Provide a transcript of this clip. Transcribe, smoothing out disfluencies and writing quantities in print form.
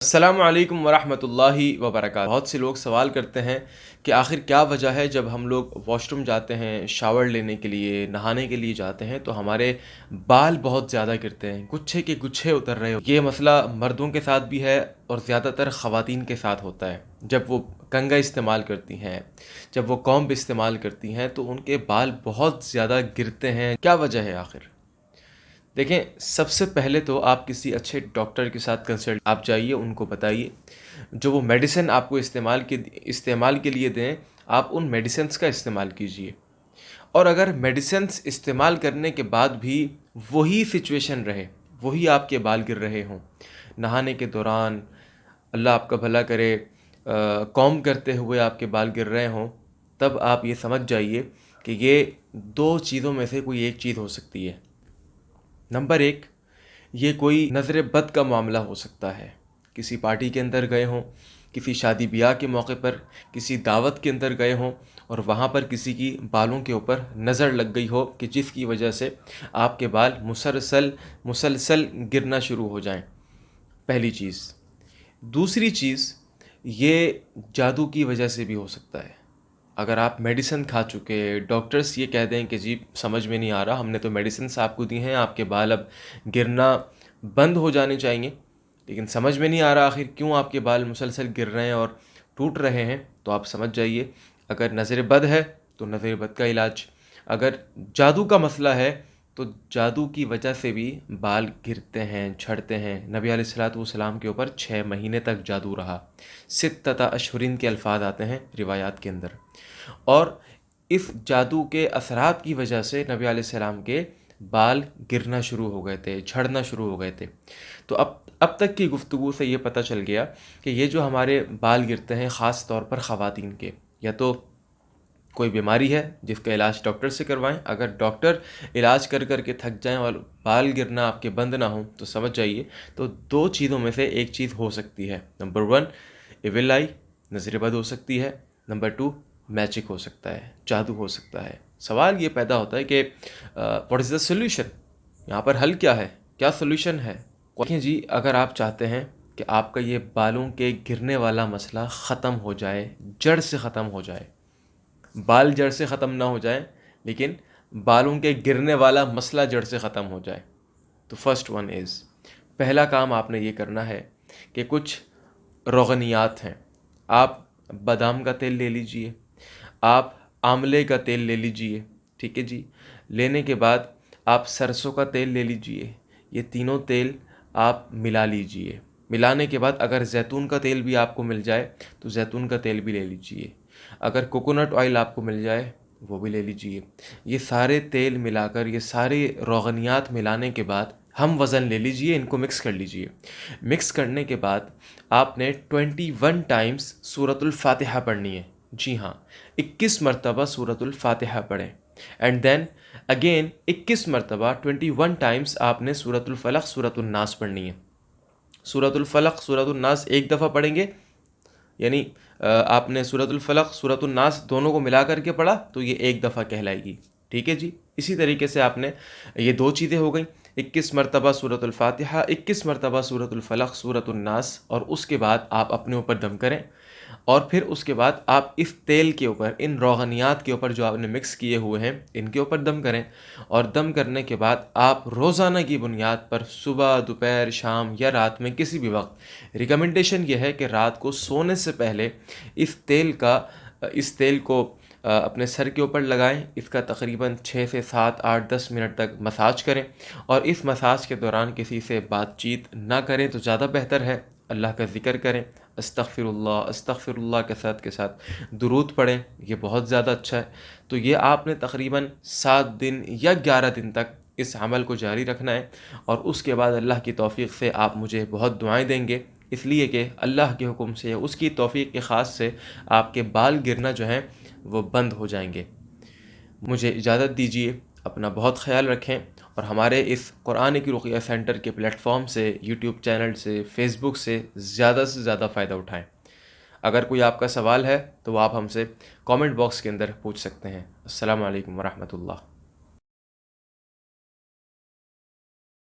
السلام علیکم ورحمۃ اللہ وبرکاتہ۔ بہت سے لوگ سوال کرتے ہیں کہ آخر کیا وجہ ہے جب ہم لوگ واش روم جاتے ہیں، شاور لینے کے لیے، نہانے کے لیے جاتے ہیں تو ہمارے بال بہت زیادہ گرتے ہیں، گچھے کے گچھے اتر رہے ہو۔ یہ مسئلہ مردوں کے ساتھ بھی ہے اور زیادہ تر خواتین کے ساتھ ہوتا ہے۔ جب وہ کنگھا استعمال کرتی ہیں، جب وہ کومب استعمال کرتی ہیں تو ان کے بال بہت زیادہ گرتے ہیں۔ کیا وجہ ہے آخر؟ دیکھیں، سب سے پہلے تو آپ کسی اچھے ڈاکٹر کے ساتھ کنسلٹ آپ جائیے، ان کو بتائیے جو وہ میڈیسن آپ کو استعمال کے لیے دیں، آپ ان میڈیسنس کا استعمال کیجیے۔ اور اگر میڈیسنس استعمال کرنے کے بعد بھی وہی سچویشن رہے، وہی آپ کے بال گر رہے ہوں، نہانے کے دوران اللہ آپ کا بھلا کرے کوم کرتے ہوئے آپ کے بال گر رہے ہوں، تب آپ یہ سمجھ جائیے کہ یہ دو چیزوں میں سے کوئی ایک چیز ہو سکتی ہے۔ نمبر ایک، یہ کوئی نظر بد کا معاملہ ہو سکتا ہے۔ کسی پارٹی کے اندر گئے ہوں، کسی شادی بیاہ کے موقع پر، کسی دعوت کے اندر گئے ہوں اور وہاں پر کسی کی بالوں کے اوپر نظر لگ گئی ہو کہ جس کی وجہ سے آپ کے بال مسلسل گرنا شروع ہو جائیں۔ پہلی چیز۔ دوسری چیز، یہ جادو کی وجہ سے بھی ہو سکتا ہے۔ اگر آپ میڈیسن کھا چکے، ڈاکٹرز یہ کہہ دیں کہ جی سمجھ میں نہیں آ رہا، ہم نے تو میڈیسنس آپ کو دی ہیں، آپ کے بال اب گرنا بند ہو جانے چاہیے، لیکن سمجھ میں نہیں آ رہا آخر کیوں آپ کے بال مسلسل گر رہے ہیں اور ٹوٹ رہے ہیں، تو آپ سمجھ جائیے اگر نظر بد ہے تو نظر بد کا علاج، اگر جادو کا مسئلہ ہے تو جادو کی وجہ سے بھی بال گرتے ہیں، جھڑتے ہیں۔ نبی علیہ الصلوۃ والسلام کے اوپر 6 مہینے تک جادو رہا، 6 اشہرین کے الفاظ آتے ہیں روایات کے اندر، اور اس جادو کے اثرات کی وجہ سے نبی علیہ السلام کے بال گرنا شروع ہو گئے تھے، جھڑنا شروع ہو گئے تھے۔ تو اب تک کی گفتگو سے یہ پتہ چل گیا کہ یہ جو ہمارے بال گرتے ہیں، خاص طور پر خواتین کے، یا تو کوئی بیماری ہے جس کا علاج ڈاکٹر سے کروائیں، اگر ڈاکٹر علاج کر کر کے تھک جائیں اور بال گرنا آپ کے بند نہ ہوں تو سمجھ جائیے تو دو چیزوں میں سے ایک چیز ہو سکتی ہے۔ نمبر 1، ایول آئی، نظر بد ہو سکتی ہے۔ نمبر 2، میجک ہو سکتا ہے، جادو ہو سکتا ہے۔ سوال یہ پیدا ہوتا ہے کہ واٹ از دا سولوشن؟ یہاں پر حل کیا ہے؟ کیا سولوشن ہے؟ دیکھیں جی، اگر آپ چاہتے ہیں کہ آپ کا یہ بالوں کے گرنے والا مسئلہ ختم ہو جائے، جڑ سے ختم ہو جائے، بال جڑ سے ختم نہ ہو جائے لیکن بالوں کے گرنے والا مسئلہ جڑ سے ختم ہو جائے، تو فرسٹ ون از، پہلا کام آپ نے یہ کرنا ہے کہ کچھ روغنیات ہیں، آپ بادام کا تیل لے لیجئے، آپ آملے کا تیل لے لیجئے، ٹھیک ہے جی۔ لینے کے بعد آپ سرسوں کا تیل لے لیجئے، یہ تینوں تیل آپ ملا لیجئے۔ ملانے کے بعد اگر زیتون کا تیل بھی آپ کو مل جائے تو زیتون کا تیل بھی لے لیجئے، اگر کوکونٹ آئل آپ کو مل جائے وہ بھی لے لیجئے۔ یہ سارے تیل ملا کر، یہ سارے روغنیات ملانے کے بعد ہم وزن لے لیجئے، ان کو مکس کر لیجئے۔ مکس کرنے کے بعد آپ نے 21 ٹائمز سورۃ الفاتحہ پڑھنی ہے، جی ہاں، 21 مرتبہ سورۃ الفاتحہ پڑھیں، اینڈ دین اگین 21 مرتبہ 21 ٹائمز آپ نے سورۃ الفلق، سورۃ الناس پڑھنی ہے۔ سورۃ الفلق، سورۃ الناس ایک دفعہ پڑھیں گے، یعنی آپ نے سورۃ الفلق، سورۃ الناس دونوں کو ملا کر کے پڑھا تو یہ ایک دفعہ کہلائے گی، ٹھیک ہے جی۔ اسی طریقے سے آپ نے یہ دو چیزیں ہو گئیں، 21 مرتبہ سورۃ الفاتحہ، 21 مرتبہ سورۃ الفلق، سورۃ الناس، اور اس کے بعد آپ اپنے اوپر دم کریں، اور پھر اس کے بعد آپ اس تیل کے اوپر، ان روغنیات کے اوپر جو آپ نے مکس کیے ہوئے ہیں ان کے اوپر دم کریں، اور دم کرنے کے بعد آپ روزانہ کی بنیاد پر صبح، دوپہر، شام یا رات میں کسی بھی وقت، ریکمنڈیشن یہ ہے کہ رات کو سونے سے پہلے اس تیل کو اپنے سر کے اوپر لگائیں، اس کا تقریباً 6 سے 7، 8، 10 منٹ تک مساج کریں، اور اس مساج کے دوران کسی سے بات چیت نہ کریں تو زیادہ بہتر ہے۔ اللہ کا ذکر کریں، استغفر اللہ کے ساتھ درود پڑھیں، یہ بہت زیادہ اچھا ہے۔ تو یہ آپ نے تقریباً 7 دن یا 11 دن تک اس عمل کو جاری رکھنا ہے، اور اس کے بعد اللہ کی توفیق سے آپ مجھے بہت دعائیں دیں گے، اس لیے کہ اللہ کے حکم سے، اس کی توفیق کے خاص سے آپ کے بال گرنا جو ہیں وہ بند ہو جائیں گے۔ مجھے اجازت دیجیے، اپنا بہت خیال رکھیں، اور ہمارے اس قرآن کی رقیہ سینٹر کے پلیٹ فارم سے، یوٹیوب چینل سے، فیس بک سے زیادہ فائدہ اٹھائیں۔ اگر کوئی آپ کا سوال ہے تو وہ آپ ہم سے کامنٹ باکس کے اندر پوچھ سکتے ہیں۔ السلام علیکم ورحمۃ اللہ۔